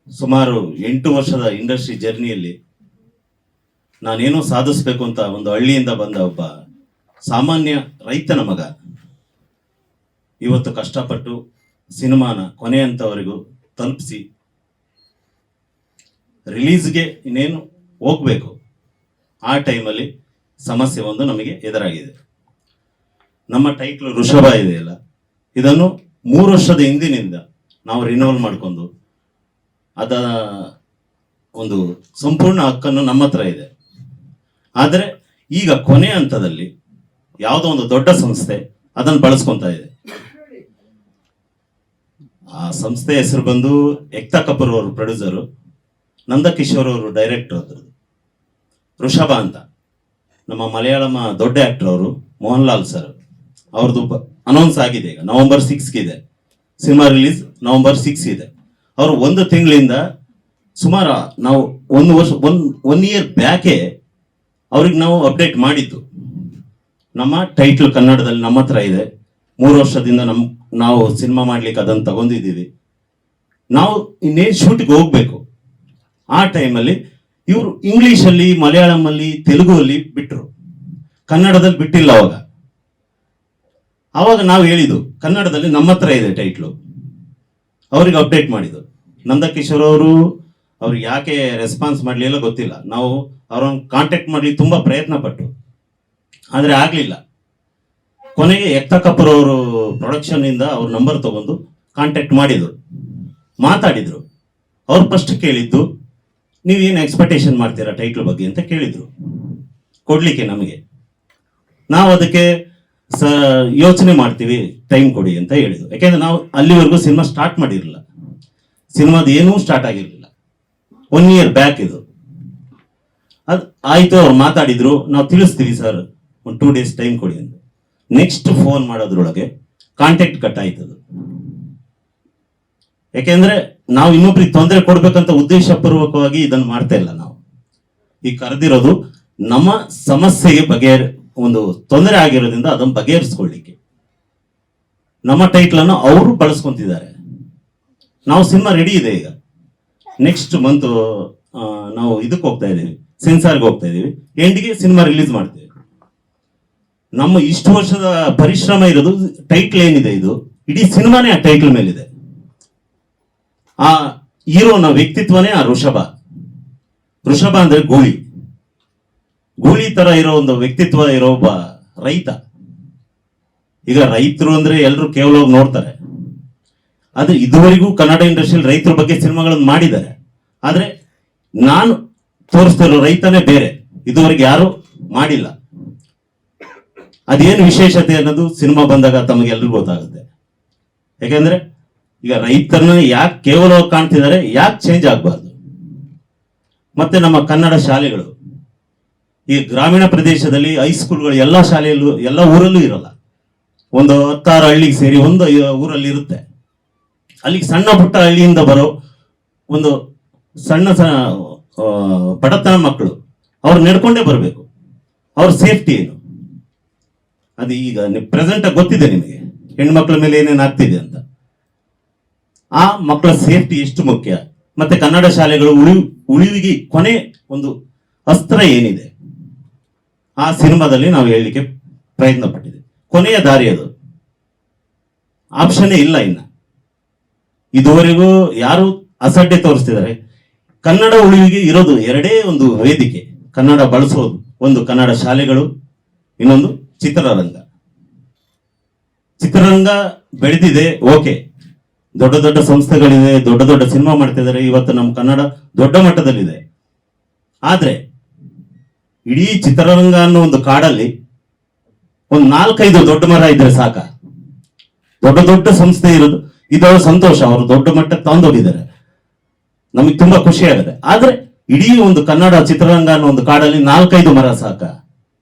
ಸುಮಾರು 8 ವರ್ಷದ ಇಂಡಸ್ಟ್ರಿ ಜರ್ನಿಯಲ್ಲಿ ನಾನೇನೋ ಸಾಧಿಸ್ಬೇಕು ಅಂತ ಒಂದು ಹಳ್ಳಿಯಿಂದ ಬಂದ ಒಬ್ಬ ಸಾಮಾನ್ಯ ರೈತನ ಮಗ ಇವತ್ತು ಕಷ್ಟಪಟ್ಟು ಸಿನಿಮಾನ ಕೊನೆ ಹಂತವರೆಗೂ ತಲುಪಿಸಿ ರಿಲೀಸ್ಗೆ ಇನ್ನೇನು ಹೋಗ್ಬೇಕು ಆ ಟೈಮಲ್ಲಿ ಸಮಸ್ಯೆ ಒಂದು ನಮಗೆ ಎದುರಾಗಿದೆ. ನಮ್ಮ ಟೈಟ್ಲು ಋಷಭ ಇದೆಯಲ್ಲ, ಇದನ್ನು 3 ವರ್ಷದ ಹಿಂದಿನಿಂದ ನಾವು ರಿನೋವಲ್ ಮಾಡ್ಕೊಂಡು ಅದ ಒಂದು ಸಂಪೂರ್ಣ ಹಕ್ಕನ್ನು ನಮ್ಮ ಹತ್ರ ಇದೆ. ಆದರೆ ಈಗ ಕೊನೆ ಹಂತದಲ್ಲಿ ಯಾವುದೋ ಒಂದು ದೊಡ್ಡ ಸಂಸ್ಥೆ ಅದನ್ನು ಬಳಸ್ಕೊಂತ ಇದೆ. ಆ ಸಂಸ್ಥೆ ಹೆಸರು ಬಂದು ಎಕ್ತಾ ಕಪೂರ್ ಅವರು ಪ್ರೊಡ್ಯೂಸರು, ನಂದಕಿಶೋರ್ ಅವರು ಡೈರೆಕ್ಟರ್. ಅದ್ರದ್ದು ಋಷಭ ಅಂತ ನಮ್ಮ ಮಲಯಾಳಮ ದೊಡ್ಡ ಆಕ್ಟರ್ ಅವರು ಮೋಹನ್ ಲಾಲ್ ಸರ್ ಅವ್ರದ್ದು ಅನೌನ್ಸ್ ಆಗಿದೆ. ಈಗ November 6 ಇದೆ ಸಿನಿಮಾ ರಿಲೀಸ್, November 6 ಇದೆ. ಅವರು 1 ತಿಂಗಳಿಂದ ಸುಮಾರು ನಾವು 1 ವರ್ಷ 1 ಇಯರ್ ಬ್ಯಾಕೆ ಅವ್ರಿಗೆ ನಾವು ಅಪ್ಡೇಟ್ ಮಾಡಿದ್ದು. ನಮ್ಮ ಟೈಟ್ಲ್ ಕನ್ನಡದಲ್ಲಿ ನಮ್ಮ ಹತ್ರ ಇದೆ, 3 ವರ್ಷದಿಂದ ನಾವು ಸಿನಿಮಾ ಮಾಡ್ಲಿಕ್ಕೆ ಅದನ್ನು ತಗೊಂಡಿದ್ದೀವಿ. ನಾವು ಇನ್ನೇನು ಶೂಟಿಗೆ ಹೋಗ್ಬೇಕು. ಆ ಟೈಮಲ್ಲಿ ಇವರು ಇಂಗ್ಲಿಷಲ್ಲಿ, ಮಲಯಾಳಮಲ್ಲಿ, ತೆಲುಗುವಲ್ಲಿ ಬಿಟ್ಟರು, ಕನ್ನಡದಲ್ಲಿ ಬಿಟ್ಟಿಲ್ಲ. ಅವಾಗ ನಾವು ಹೇಳಿದ್ದು ಕನ್ನಡದಲ್ಲಿ ನಮ್ಮ ಹತ್ರ ಇದೆ ಟೈಟ್ಲು, ಅವ್ರಿಗೆ ಅಪ್ಡೇಟ್ ಮಾಡಿದ್ದು. ನಂದಕಿಶೋರ್ ಅವರು ಅವ್ರಿಗೆ ಯಾಕೆ ರೆಸ್ಪಾನ್ಸ್ ಮಾಡಲಿಲ್ಲ ಗೊತ್ತಿಲ್ಲ. ನಾವು ಅವ್ರನ್ನ ಕಾಂಟ್ಯಾಕ್ಟ್ ಮಾಡಲಿ ತುಂಬ ಪ್ರಯತ್ನ ಪಟ್ಟು, ಆದರೆ ಆಗಲಿಲ್ಲ. ಕೊನೆಗೆ ಎಕ್ತಾ ಕಪೂರ್ ಅವರು ಪ್ರೊಡಕ್ಷನ್ ಇಂದ ಅವ್ರ ನಂಬರ್ ತಗೊಂಡು ಕಾಂಟ್ಯಾಕ್ಟ್ ಮಾಡಿದ್ರು, ಮಾತಾಡಿದ್ರು. ಅವ್ರು ಫಸ್ಟ್ ಕೇಳಿದ್ದು, ನೀವೇನು ಎಕ್ಸ್ಪೆಕ್ಟೇಷನ್ ಮಾಡ್ತೀರಾ ಟೈಟ್ಲ್ ಬಗ್ಗೆ ಅಂತ ಕೇಳಿದ್ರು, ಕೊಡ್ಲಿಕ್ಕೆ ನಮಗೆ. ನಾವು ಅದಕ್ಕೆ ಯೋಚನೆ ಮಾಡ್ತೀವಿ, ಟೈಮ್ ಕೊಡಿ ಅಂತ ಹೇಳಿದ್ವು. ಯಾಕೆಂದ್ರೆ ನಾವು ಅಲ್ಲಿವರೆಗೂ ಸಿನಿಮಾ ಸ್ಟಾರ್ಟ್ ಮಾಡಿರಲಿಲ್ಲ, ಸಿನಿಮಾದ ಏನೂ ಸ್ಟಾರ್ಟ್ ಆಗಿರಲಿಲ್ಲ. 1 ಇಯರ್ ಬ್ಯಾಕ್ ಇದು. ಅದು ಆಯಿತು, ಅವ್ರು ಮಾತಾಡಿದ್ರು, ನಾವು ತಿಳಿಸ್ತೀವಿ ಸರ್, ಒಂದು 2 ಡೇಸ್ ಟೈಮ್ ಕೊಡಿ ಅಂತ. ನೆಕ್ಸ್ಟ್ ಫೋನ್ ಮಾಡೋದ್ರೊಳಗೆ ಕಾಂಟ್ಯಾಕ್ಟ್ ಕಟ್ ಆಯ್ತದು. ಯಾಕೆಂದ್ರೆ ನಾವು ಇನ್ನೊಬ್ರಿಗೆ ತೊಂದರೆ ಕೊಡ್ಬೇಕಂತ ಉದ್ದೇಶಪೂರ್ವಕವಾಗಿ ಇದನ್ನು ಮಾಡ್ತಾ ಇಲ್ಲ. ನಾವು ಈಗ ಕರೆದಿರೋದು ನಮ್ಮ ಸಮಸ್ಯೆಗೆ ಒಂದು ತೊಂದರೆ ಆಗಿರೋದ್ರಿಂದ ಅದನ್ನು ಬಗೆಹರಿಸ್ಕೊಳ್ಳಿಕ್ಕೆ. ನಮ್ಮ ಟೈಟ್ಲನ್ನು ಅವರು ಬಳಸ್ಕೊಂತಿದ್ದಾರೆ. ನಾವು ಸಿನಿಮಾ ರೆಡಿ ಇದೆ. ಈಗ ನೆಕ್ಸ್ಟ್ ಮಂತ್ ನಾವು ಇದಕ್ಕೆ ಹೋಗ್ತಾ ಇದ್ದೀವಿ, ಸೆನ್ಸಾರ್ಗೆ ಹೋಗ್ತಾ ಇದ್ದೀವಿ. ಎಂಡಿಗೆ ಸಿನಿಮಾ ರಿಲೀಸ್ ಮಾಡ್ತೀವಿ. ನಮ್ಮ ಇಷ್ಟು ವರ್ಷದ ಪರಿಶ್ರಮ ಇರೋದು ಟೈಟ್ಲ್ ಏನಿದೆ, ಇದು ಇಡೀ ಸಿನಿಮಾನೇ ಆ ಟೈಟ್ಲ್ ಮೇಲಿದೆ. ಆ ಹೀರೋನ ವ್ಯಕ್ತಿತ್ವನೇ ಆ ಋಷಭ. ಋಷಭ ಅಂದ್ರೆ ಗೂಳಿ ತರ ಇರೋ ಒಂದು ವ್ಯಕ್ತಿತ್ವ ಇರೋ ಒಬ್ಬ ರೈತ. ಈಗ ರೈತರು ಅಂದ್ರೆ ಎಲ್ಲರೂ ಕೇವಲ ನೋಡ್ತಾರೆ, ಆದ್ರೆ ಇದುವರೆಗೂ ಕನ್ನಡ ಇಂಡಸ್ಟ್ರಿಯಲ್ಲಿ ರೈತರ ಬಗ್ಗೆ ಸಿನಿಮಾಗಳನ್ನು ಮಾಡಿದ್ದಾರೆ. ಆದ್ರೆ ನಾನು ತೋರಿಸ್ತಿರೋ ರೈತನೇ ಬೇರೆ, ಇದುವರೆಗೆ ಯಾರು ಮಾಡಿಲ್ಲ. ಅದೇನು ವಿಶೇಷತೆ ಅನ್ನೋದು ಸಿನಿಮಾ ಬಂದಾಗ ತಮಗೆಲ್ಲರಿಗೂ ಗೊತ್ತಾಗುತ್ತೆ. ಯಾಕೆಂದ್ರೆ ಈಗ ರೈತರನ್ನ ಯಾಕೆ ಕೇವಲ ಕಾಣ್ತಿದ್ದಾರೆ, ಯಾಕೆ ಚೇಂಜ್ ಆಗಬಾರ್ದು. ಮತ್ತೆ ನಮ್ಮ ಕನ್ನಡ ಶಾಲೆಗಳು ಈ ಗ್ರಾಮೀಣ ಪ್ರದೇಶದಲ್ಲಿ ಹೈಸ್ಕೂಲ್ಗಳು ಎಲ್ಲ ಶಾಲೆಯಲ್ಲೂ, ಎಲ್ಲ ಊರಲ್ಲೂ ಇರಲ್ಲ. ಒಂದು 10-6 ಹಳ್ಳಿಗೆ ಸೇರಿ ಒಂದು ಊರಲ್ಲಿ ಇರುತ್ತೆ. ಅಲ್ಲಿಗೆ ಸಣ್ಣ ಪುಟ್ಟ ಹಳ್ಳಿಯಿಂದ ಬರೋ ಒಂದು ಸಣ್ಣ ಬಡತನ ಮಕ್ಕಳು ಅವ್ರು ನಡ್ಕೊಂಡೇ ಬರಬೇಕು. ಅವ್ರ ಸೇಫ್ಟಿ ಏನು, ಅದು ಈಗ ಪ್ರೆಸೆಂಟ್ ಗೊತ್ತಿದೆ ನಿಮಗೆ, ಹೆಣ್ಮಕ್ಳ ಮೇಲೆ ಏನೇನು ಆಗ್ತಿದೆ ಅಂತ. ಆ ಮಕ್ಕಳ ಸೇಫ್ಟಿ ಎಷ್ಟು ಮುಖ್ಯ. ಮತ್ತೆ ಕನ್ನಡ ಶಾಲೆಗಳು ಉಳಿವಿಗೆ ಕೊನೆ ಒಂದು ಅಸ್ತ್ರ ಏನಿದೆ, ಆ ಸಿನಿಮಾದಲ್ಲಿ ನಾವು ಹೇಳಲಿಕ್ಕೆ ಪ್ರಯತ್ನ ಪಟ್ಟಿದ್ದೀವಿ. ಕೊನೆಯ ದಾರಿ ಅದು, ಆಪ್ಷನ್ನೇ ಇಲ್ಲ. ಇನ್ನ ಇದುವರೆಗೂ ಯಾರು ಅಸಡ್ಡೆ ತೋರಿಸ್ತಿದ್ದಾರೆ. ಕನ್ನಡ ಉಳಿವಿಗೆ ಇರೋದು 2 ಒಂದು ವೇದಿಕೆ, ಕನ್ನಡ ಬಳಸೋದು. ಒಂದು ಕನ್ನಡ ಶಾಲೆಗಳು, ಇನ್ನೊಂದು ಚಿತ್ರರಂಗ ಬೆಳೆದಿದೆ. ಓಕೆ, ದೊಡ್ಡ ದೊಡ್ಡ ಸಂಸ್ಥೆಗಳಿದೆ, ದೊಡ್ಡ ದೊಡ್ಡ ಸಿನಿಮಾ ಮಾಡ್ತಿದ್ದಾರೆ. ಇವತ್ತು ನಮ್ಮ ಕನ್ನಡ ದೊಡ್ಡ ಮಟ್ಟದಲ್ಲಿದೆ. ಆದ್ರೆ ಇಡೀ ಚಿತ್ರರಂಗ ಅನ್ನೋ ಒಂದು ಕಾಡಲ್ಲಿ ಒಂದು 4-5 ದೊಡ್ಡ ಮರ ಇದ್ರೆ ಸಾಕ. ದೊಡ್ಡ ಸಂಸ್ಥೆ ಇರೋದು ಇದರ ಸಂತೋಷ, ಅವರು ದೊಡ್ಡ ಮಟ್ಟಕ್ಕೆ ತಗೊಂಡೋಗಿದ್ದಾರೆ, ನಮಗೆ ತುಂಬಾ ಖುಷಿ ಆಗುತ್ತೆ. ಆದ್ರೆ ಇಡೀ ಒಂದು ಕನ್ನಡ ಚಿತ್ರರಂಗ ಅನ್ನೋ ಒಂದು ಕಾಡಲ್ಲಿ 4-5 ಮರ ಸಾಕ.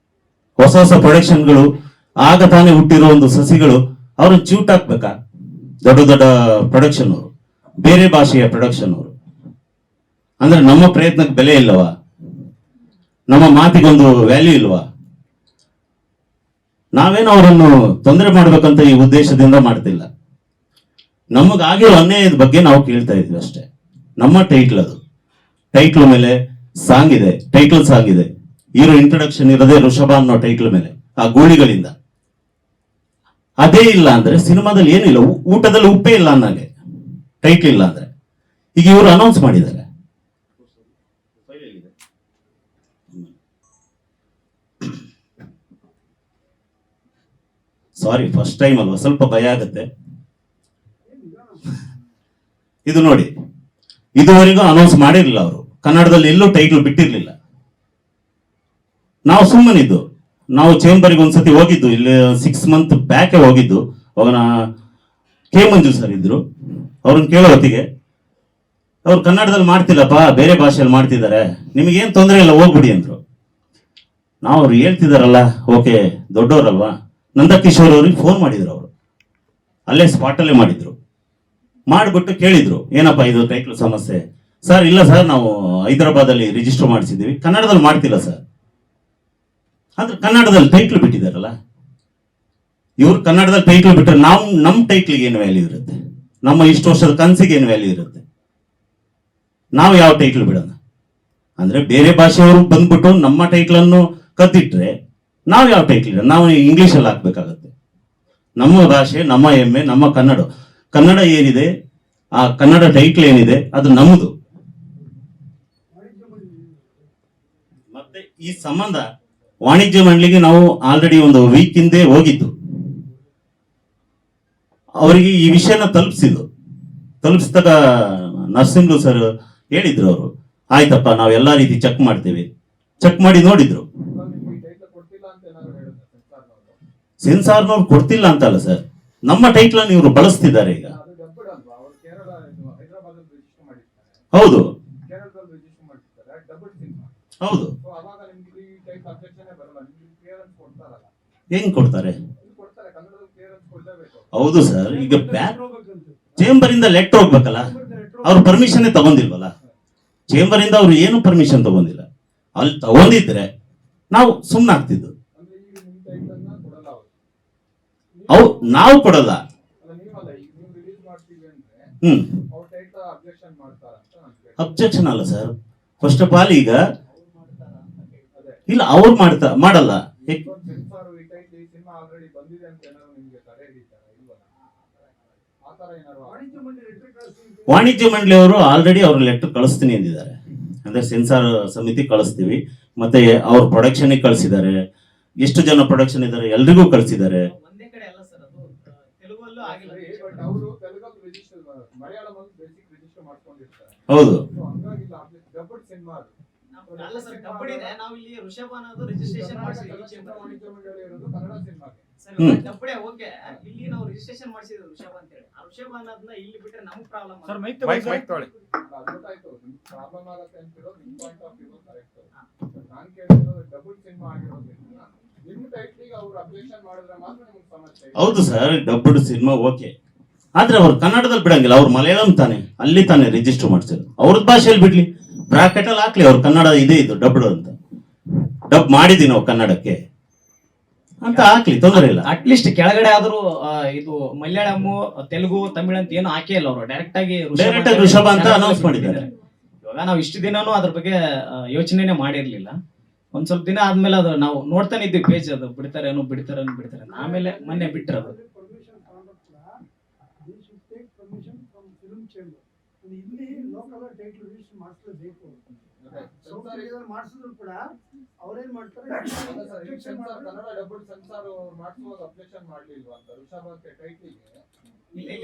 ಹೊಸ ಪ್ರೊಡಕ್ಷನ್ಗಳು, ಆಗ ತಾನೇ ಹುಟ್ಟಿರೋ ಒಂದು ಸಸಿಗಳು ಅವ್ರನ್ನ ಚ್ಯೂಟ್ ಹಾಕ್ಬೇಕಾ? ದೊಡ್ಡ ಪ್ರೊಡಕ್ಷನ್ ಅವರು, ಬೇರೆ ಭಾಷೆಯ ಪ್ರೊಡಕ್ಷನ್ ಅವರು. ಅಂದ್ರೆ ನಮ್ಮ ಪ್ರಯತ್ನಕ್ಕೆ ಬೆಲೆ ಇಲ್ಲವಾ? ನಮ್ಮ ಮಾತಿಗೊಂದು ವ್ಯಾಲ್ಯೂ ಇಲ್ವಾ? ನಾವೇನು ಅವರನ್ನು ತೊಂದರೆ ಮಾಡ್ಬೇಕಂತ ಈ ಉದ್ದೇಶದಿಂದ ಮಾಡ್ತಿಲ್ಲ. ನಮಗಾಗಿರೋ ಅನ್ಯಾಯದ ಬಗ್ಗೆ ನಾವು ಕೇಳ್ತಾ ಇದ್ವಿ ಅಷ್ಟೇ. ನಮ್ಮ ಟೈಟ್ಲ್ ಅದು. ಟೈಟ್ಲ್ ಮೇಲೆ ಸಾಂಗ್ ಇದೆ, ಟೈಟ್ಲ್ ಸಾಂಗ್ ಇದೆ. ಹೀರೋ ಇಂಟ್ರೊಡಕ್ಷನ್ ಇರೋದೇ ಋಷಭ ಅನ್ನೋ ಟೈಟ್ಲ್ ಮೇಲೆ, ಆ ಗೂಳಿಗಳಿಂದ. ಅದೇ ಇಲ್ಲ ಅಂದ್ರೆ ಸಿನಿಮಾದಲ್ಲಿ ಏನಿಲ್ಲ, ಊಟದಲ್ಲಿ ಉಪ್ಪೇ ಇಲ್ಲ ಅನ್ನಂಗೆ ಟೈಟ್ಲ್ ಇಲ್ಲ ಅಂದ್ರೆ. ಈಗ ಇವರು ಅನೌನ್ಸ್ ಮಾಡಿದ್ದಾರೆ. ಸಾರಿ, ಫಸ್ಟ್ ಟೈಮ್ ಅಲ್ವಾ, ಸ್ವಲ್ಪ ಭಯ ಆಗುತ್ತೆ. ಇದು ನೋಡಿ, ಇದುವರೆಗೂ ಅನೌನ್ಸ್ ಮಾಡಿರಲಿಲ್ಲ ಅವರು, ಕನ್ನಡದಲ್ಲಿ ಎಲ್ಲೂ ಟೈಟ್ಲ್ ಬಿಟ್ಟಿರ್ಲಿಲ್ಲ. ನಾವು ಸುಮ್ಮನಿದ್ದು, ನಾವು ಚೇಂಬರ್ಗೆ ಒಂದ್ಸತಿ ಹೋಗಿದ್ದು, ಇಲ್ಲಿ 6 ಮಂತ್ ಬ್ಯಾಕೆ ಹೋಗಿದ್ದು. ಅವಾಗ ಕೆ ಮಂಜು ಸರ್ ಇದ್ರು, ಅವ್ರನ್ನ ಕೇಳೋ ಹೊತ್ತಿಗೆ ಅವ್ರು ಕನ್ನಡದಲ್ಲಿ ಮಾಡ್ತಿಲ್ಲಪ್ಪ, ಬೇರೆ ಭಾಷೆಯಲ್ಲಿ ಮಾಡ್ತಿದ್ದಾರೆ, ನಿಮಗೇನು ತೊಂದರೆ ಇಲ್ಲ, ಹೋಗ್ಬಿಡಿ ಅಂದ್ರು. ನಾವು ಅವ್ರು ಹೇಳ್ತಿದಾರಲ್ಲ, ಓಕೆ ದೊಡ್ಡವರಲ್ವಾ. ನಂದಕಿಶೋರ್ ಅವ್ರಿಗೆ ಫೋನ್ ಮಾಡಿದ್ರು, ಅವರು ಅಲ್ಲೇ ಸ್ಪಾಟಲ್ಲೇ ಮಾಡಿದ್ರು. ಮಾಡಿಬಿಟ್ಟು ಕೇಳಿದ್ರು, ಏನಪ್ಪ ಇದು ಟೈಟ್ಲ್ ಸಮಸ್ಯೆ. ಸರ್ ಇಲ್ಲ ಸರ್, ನಾವು ಹೈದರಾಬಾದಲ್ಲಿ ರಿಜಿಸ್ಟರ್ ಮಾಡಿಸಿದ್ದೀವಿ, ಕನ್ನಡದಲ್ಲಿ ಮಾಡ್ತಿಲ್ಲ ಸರ್. ಆದ್ರೆ ಕನ್ನಡದಲ್ಲಿ ಟೈಟ್ಲ್ ಬಿಟ್ಟಿದಾರಲ್ಲ ಇವ್ರು, ಕನ್ನಡದಲ್ಲಿ ಟೈಟ್ಲ್ ಬಿಟ್ಟರೆ ನಮ್ಮ ಟೈಟ್ಲಿಗೆ ಏನು ವ್ಯಾಲ್ಯೂ ಇರುತ್ತೆ, ನಮ್ಮ ಇಷ್ಟು ವರ್ಷದ ಕನಸಿಗೆ ಏನು ವ್ಯಾಲ್ಯೂ ಇರುತ್ತೆ. ನಾವು ಯಾವ ಟೈಟ್ಲ್ ಬಿಡೋಣ ಅಂದ್ರೆ, ಬೇರೆ ಭಾಷೆಯವರು ಬಂದ್ಬಿಟ್ಟು ನಮ್ಮ ಟೈಟ್ಲ್ ಅನ್ನು ಕದ್ದಿಟ್ರೆ ನಾವು ಯಾವ ಟೈಟ್ಲ್ ಇಡ, ನಾವು ಇಂಗ್ಲಿಷಲ್ಲಿ ಹಾಕ್ಬೇಕಾಗತ್ತೆ. ನಮ್ಮ ಭಾಷೆ, ನಮ್ಮ ಹೆಮ್ಮೆ, ನಮ್ಮ ಕನ್ನಡ ಏನಿದೆ, ಆ ಕನ್ನಡ ಟೈಟ್ಲ್ ಏನಿದೆ ಅದು ನಮ್ಮದು. ಮತ್ತೆ ಈ ಸಂಬಂಧ ವಾಣಿಜ್ಯ ಮಂಡಳಿಗೆ ನಾವು ಆಲ್ರೆಡಿ ಒಂದು ವೀಕ್ ಹಿಂದೆ ಹೋಗಿದ್ದು, ಅವರಿಗೆ ಈ ವಿಷಯನ ತಲುಪಿಸಿದಾಗ ನರಸಿಂಹ ಸರ್ ಹೇಳಿದ್ರು, ಅವರು ಆಯ್ತಪ್ಪ ನಾವು ಎಲ್ಲಾ ರೀತಿ ಚೆಕ್ ಮಾಡ್ತೇವೆ. ಚೆಕ್ ಮಾಡಿ ನೋಡಿದ್ರು. ಸೆನ್ಸಾರ್ನವ್ರು ಕೊಡ್ತಿಲ್ಲ ಅಂತಲ್ಲ ಸರ್, ನಮ್ಮ ಟೈಟ್ಲ್ ಅನ್ನು ಇವರು ಬಳಸ್ತಿದ್ದಾರೆ ಈಗ. ಹೌದು ಹೌದು, ಹೆಂಗ್ ಕೊಡ್ತಾರೆ? ಹೌದು ಸರ್, ಈಗ ಚೇಂಬರ್ ಇಂದ ಲೆಟರ್ ಹೋಗ್ಬೇಕಲ್ಲ, ಅವ್ರ ಪರ್ಮಿಷನ್ ತಗೊಂಡಿಲ್ವಲ್ಲ. ಚೇಂಬರ್ ಇಂದ ಅವ್ರು ಏನು ಪರ್ಮಿಷನ್ ತಗೊಂಡಿಲ್ಲ. ಅಲ್ಲಿ ತಗೊಂಡಿದ್ರೆ ನಾವು ಸುಮ್ಮನೆ ಆಗ್ತಿದ್ದು. ನಾವು ಕೊಡಲ್ಲ. ಅಬ್ಜೆಕ್ಷನ್ ಅಲ್ಲ ಸರ್. ಫಸ್ಟ್ ಆಫ್ ಆಲ್ ಈಗ ಇಲ್ಲ, ಅವ್ರು ಮಾಡಲ್ಲ. ವಾಣಿಜ್ಯ ಮಂಡಳಿಯವರು ಆಲ್ರೆಡಿ ಅವ್ರ ಲೆಟರ್ ಕಳಿಸ್ತೀನಿ ಅಂದಿದ್ದಾರೆ. ಅಂದ್ರೆ ಸೆನ್ಸಾರ್ ಸಮಿತಿ ಕಳಿಸ್ತೀವಿ, ಮತ್ತೆ ಅವ್ರ ಪ್ರೊಡಕ್ಷನ್ ಕಳಿಸಿದ್ದಾರೆ. ಎಷ್ಟು ಜನ ಪ್ರೊಡಕ್ಷನ್ ಇದ್ದಾರೆ ಎಲ್ರಿಗೂ ಕಳಿಸಿದ್ದಾರೆ. ಹೌದು, ಹೌದು ಸರ್, ಡಬ್ಬಡ್ ಸಿನಿಮಾ ಓಕೆ, ಆದ್ರೆ ಅವ್ರು ಕನ್ನಡದಲ್ಲಿ ಬಿಡಂಗಿಲ್ಲ. ಅವ್ರು ಮಲಯಾಳಂ ತಾನೆ, ಅಲ್ಲಿ ತಾನೆ ರಿಜಿಸ್ಟರ್ ಮಾಡ್ಸಿದ್ರು. ಅವ್ರದ್ ಭಾಷೆಯಲ್ಲಿ ಬಿಡ್ಲಿ, ಬ್ರಾಕೆಟ್ ಅಲ್ಲಿ ಹಾಕ್ಲಿ, ಅವ್ರ ಕನ್ನಡ ಇದೆ ಇದು ಡಬ್ಡ್ ಅಂತ, ಡಬ್ ಮಾಡಿದೀವಿ ನಾವು ಕನ್ನಡಕ್ಕೆ ಅಂತ ಹಾಕ್ಲಿ, ತೊಂದರೆ ಇಲ್ಲ. ಅಟ್ಲೀಸ್ಟ್ ಕೆಳಗಡೆ ಆದ್ರೂ ಇದು ಮಲಯಾಳಂ, ತೆಲುಗು, ತಮಿಳ್ ಅಂತ ಏನು ಹಾಕೇ ಇಲ್ಲ. ಅವರು ಡೈರೆಕ್ಟ್ ಆಗಿ ಋಷಭ ಅಂತ ಅನೌನ್ಸ್ ಮಾಡಿದ್ದಾರೆ. ಇವಾಗ ನಾವು ಇಷ್ಟು ದಿನಾನು ಅದ್ರ ಬಗ್ಗೆ ಯೋಚನೆನೆ ಮಾಡಿರ್ಲಿಲ್ಲ. ಒಂದ್ ಸ್ವಲ್ಪ ದಿನ ಆದ್ಮೇಲೆ ಅದು ನಾವು ನೋಡ್ತಾನೆ ಇದ್ವಿ ಪೇಜ್, ಅದು ಬಿಡ್ತಾರೇನು ಆಮೇಲೆ ಮೊನ್ನೆ ಬಿಟ್ರದು. ಇಲ್ಲಿ ಲೋಕಲ್ ಟೈಟ್ಲ್ ರಿಜಿಸ್ಟರ್ ಮಾಡಿಸಲೇಬೇಕು. ಮಾಡಿಸಿದ್ರು ಕೂಡ ಅವ್ರೇನ್ ಮಾಡ್ತಾರೆ,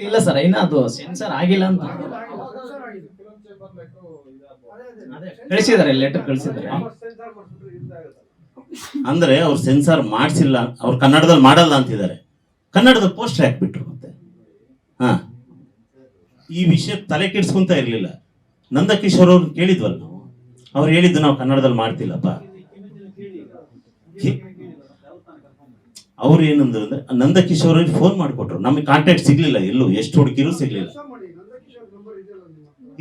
ಇಲ್ಲ ಸರ್, ಇನ್ನ ಅದು ಸೆನ್ಸರ್ ಆಗಿಲ್ಲ ಅಂತ ಕಳಿಸಿದ್ದಾರೆ, ಲೆಟರ್ ಕಳಿಸಿದ್ದಾರೆ. ಅಂದ್ರೆ ಅವ್ರು ಸೆನ್ಸಾರ್ ಮಾಡಿಸಿಲ್ಲ, ಅವ್ರು ಕನ್ನಡದಲ್ಲಿ ಮಾಡಲ್ಲ ಅಂತಿದ್ದಾರೆ. ಕನ್ನಡದ ಪೋಸ್ಟರ್ ಹಾಕ್ಬಿಟ್ರು. ಮತ್ತೆ ಈ ವಿಷಯ ತಲೆ ಕೆಡಿಸ್ಕೊಂತ ಇರ್ಲಿಲ್ಲ. ನಂದಕಿಶೋರ್ ಅವ್ರು ಕೇಳಿದ್ವಲ್ಲ ನಾವು, ಅವ್ರು ಹೇಳಿದ್ದು ನಾವು ಕನ್ನಡದಲ್ಲಿ ಮಾಡ್ತಿಲ್ಲಪ್ಪ. ಅವ್ರು ಏನಂದ್ರು ಅಂದ್ರೆ, ನಂದಕಿಶೋರ್ ಅವ್ರಿಗೆ ಫೋನ್ ಮಾಡಿಕೊಟ್ರು, ನಮಗೆ ಕಾಂಟ್ಯಾಕ್ಟ್ ಸಿಗ್ಲಿಲ್ಲ, ಎಲ್ಲೂ ಎಷ್ಟು ಹುಡುಕಿರೂ ಸಿಗ್ಲಿಲ್ಲ.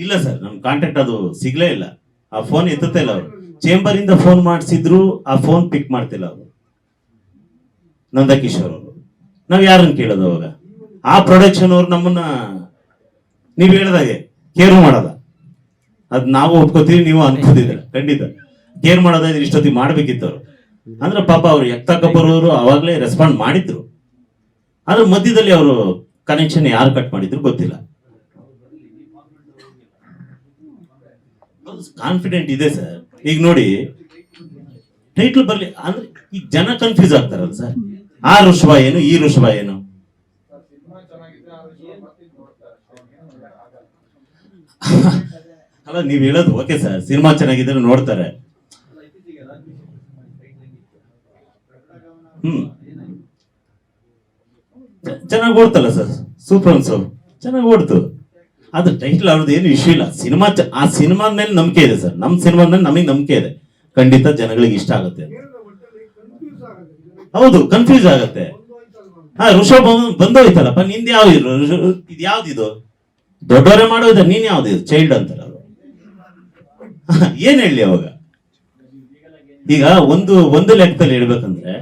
ಇಲ್ಲ ಸರ್, ನಮ್ ಕಾಂಟ್ಯಾಕ್ಟ್ ಅದು ಸಿಗ್ಲೇ ಇಲ್ಲ. ಆ ಫೋನ್ ಎತ್ತುತ್ತಾ ಇಲ್ಲ ಅವರು. ಚೇಂಬರ್ ಇಂದ ಫೋನ್ ಮಾಡಿಸಿದ್ರು, ಆ ಫೋನ್ ಪಿಕ್ ಮಾಡ್ತಿಲ್ಲ ಅವರು, ನಂದಕಿಶೋರ್ ಅವರು. ನಾವ್ ಯಾರನ್ನ ಕೇಳೋದು ಅವಾಗ? ಆ ಪ್ರೊಡಕ್ಷನ್ ಅವ್ರು ನಮ್ಮನ್ನ ನೀವ್ ಹೇಳ್ದಾಗೆ ಕೇರು ಮಾಡಲ್ಲ. ಅದ್ ನಾವು ಒಪ್ಕೋತೀವಿ, ನೀವು ಅನ್ಕೋತಿದ್ದೀರ, ಖಂಡಿತ ಕೇರ್ ಮಾಡೋದಾದ್ರೆ ಇಷ್ಟೊತ್ತಿಗೆ ಮಾಡ್ಬೇಕಿತ್ತು ಅವ್ರು. ಅಂದ್ರೆ ಪಾಪ ಅವ್ರು ಎಕ್ತಾಕಪ್ಪರವರು ಅವಾಗ್ಲೇ ರೆಸ್ಪಾಂಡ್ ಮಾಡಿದ್ರು, ಆದ್ರೆ ಮಧ್ಯದಲ್ಲಿ ಅವರು ಕನೆಕ್ಷನ್ ಯಾರು ಕಟ್ ಮಾಡಿದ್ರು ಗೊತ್ತಿಲ್ಲ. ಕಾನ್ಫಿಡೆಂಟ್ ಇದೆ ಸರ್. ಈಗ ನೋಡಿ ಟೈಟ್ಲ್ ಬರ್ಲಿ ಅಂದ್ರೆ ಈಗ ಜನ ಕನ್ಫ್ಯೂಸ್ ಆಗ್ತಾರಲ್ಲ ಸರ್, ಆ ಋಷಭ ಏನು ಈ ಋಷಭ ಏನು. ಅಲ್ಲ ನೀವ್ ಹೇಳೋದು ಓಕೆ ಸರ್, ಸಿನಿಮಾ ಚೆನ್ನಾಗಿದ್ರೆ ನೋಡ್ತಾರೆ. ಚೆನ್ನಾಗಿ ಓಡ್ತಲ್ಲ ಸರ್, ಸೂಪರ್ ಅನ್ಸೋ ಚೆನ್ನಾಗಿ ಓಡ್ತು. ಅದು ಟೈಟ್ಲ್ ಅವ್ರದ್ದು ಏನು ಇಶ್ಯೂ ಇಲ್ಲ. ಸಿನಿಮಾ ಆ ಸಿನಿಮಾದ ಮೇಲೆ ನಂಬಿಕೆ ಇದೆ ಸರ್, ನಮ್ ಸಿನಿಮಾದ ಮೇಲೆ ನಮಗೆ ನಂಬಿಕೆ ಇದೆ, ಖಂಡಿತ ಜನಗಳಿಗೆ ಇಷ್ಟ ಆಗುತ್ತೆ. ಕನ್ಫ್ಯೂಸ್ ಆಗುತ್ತೆ. ಹೌದು ಕನ್ಫ್ಯೂಸ್ ಆಗತ್ತೆ. ಹಾ ಋಷಭ ಬಂದೋಯ್ತಲ್ಲಪ್ಪ, ನಿಂದ ಯಾವ್ದು ಇದು ಯಾವ್ದಿದು, ದೊಡ್ಡವರೇ ಮಾಡೋದ, ನೀನ್ ಯಾವ್ದು ಚೈಲ್ಡ್ ಅಂತಾರ ಅವರು. ಏನ್ ಹೇಳಿ ಅವಾಗ? ಈಗ ಒಂದು ಲೆಕ್ಕದಲ್ಲಿ ಹೇಳ್ಬೇಕಂದ್ರೆ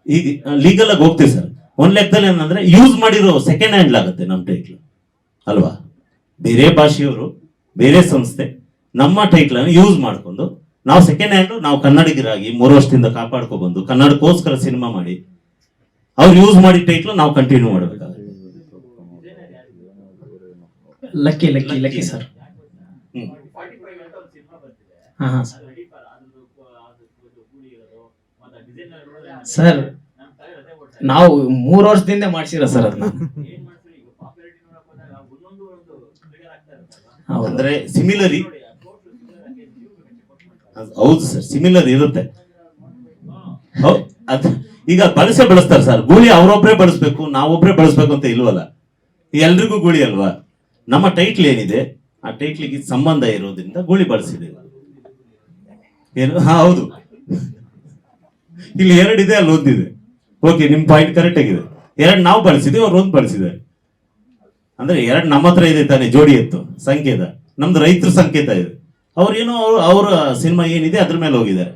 ಈಗ ಲೀಗಲ್ ಆಗಿ ಹೋಗ್ತೀವಿ ಸರ್. ಒಂದ್ ಲೆಕ್ಕದಲ್ಲಿ ಏನಂದ್ರೆ ಯೂಸ್ ಮಾಡಿರೋ ಸೆಕೆಂಡ್ ಹ್ಯಾಂಡ್ ಆಗುತ್ತೆ ನಮ್ ಟೈಟ್ಲ್ ಅಲ್ವಾ. ಬೇರೆ ಭಾಷೆಯವರು ಬೇರೆ ಸಂಸ್ಥೆ ನಮ್ಮ ಟೈಟ್ಲ್ ಅನ್ನು ಯೂಸ್ ಮಾಡ್ಕೊಂಡು ನಾವು ಸೆಕೆಂಡ್ ಹ್ಯಾಂಡ್, ನಾವು ಕನ್ನಡಿಗರಾಗಿ 3 ವರ್ಷದಿಂದ ಕಾಪಾಡ್ಕೊ ಬಂದು ಕನ್ನಡಕ್ಕೋಸ್ಕರ ಸಿನಿಮಾ ಮಾಡಿ ಅವ್ರು ಯೂಸ್ ಮಾಡಿ ಟೈಟ್ಲ್ ನಾವು ಕಂಟಿನ್ಯೂ ಮಾಡ್ಬೇಕಾಗುತ್ತೆ. Lucky lucky lucky sir. ಹಾ ಹಾ ಸರ್, ನಾವು 3 ವರ್ಷದಿಂದ ಮಾಡ್ಸಿರೋ ಸರ್ ಅದನ್ನ. ಅಂದ್ರೆ ಸಿಮಿಲರ್, ಹೌದು ಸರ್ ಸಿಮಿಲರ್ ಇರುತ್ತೆ. ಈಗ ಬಳಸ್ತಾರೆ ಸರ್, ಗೂಳಿ ಅವ್ರೊಬ್ರೇ ಬಳಸ್ಬೇಕು ನಾವೊಬ್ರೇ ಬಳಸ್ಬೇಕು ಅಂತ ಇಲ್ವಲ್ಲ, ಎಲ್ರಿಗೂ ಗೂಳಿ ಅಲ್ವಾ. ನಮ್ಮ ಟೈಟ್ಲ್ ಏನಿದೆ ಆ ಟೈಟ್ಲಿಗೆ ಸಂಬಂಧ ಇರೋದ್ರಿಂದ ಗೂಳಿ ಬಳಸಿದೆ ಏನು. ಹೌದು, ಇಲ್ಲಿ 2 ಇದೆ, ಅಲ್ಲಿ 1 ಇದೆ. ಓಕೆ, ನಿಮ್ ಪಾಯಿಂಟ್ ಕರೆಕ್ಟ್ ಆಗಿದೆ. 2 ನಾವು ಬಳಸಿದ್ವಿ, ಅವ್ರು 1 ಬಳಸಿದ್ದಾರೆ. ಅಂದ್ರೆ 2 ನಮ್ಮ ಹತ್ರ ಇದೆ ತಾನೆ, ಜೋಡಿ ಎತ್ತು ಸಂಕೇತ. ನಮ್ದು ರೈತರ ಸಂಕೇತ ಇದೆ. ಅವ್ರೇನೋ ಅವ್ರ ಸಿನಿಮಾ ಏನಿದೆ ಅದ್ರ ಮೇಲೆ ಹೋಗಿದ್ದಾರೆ.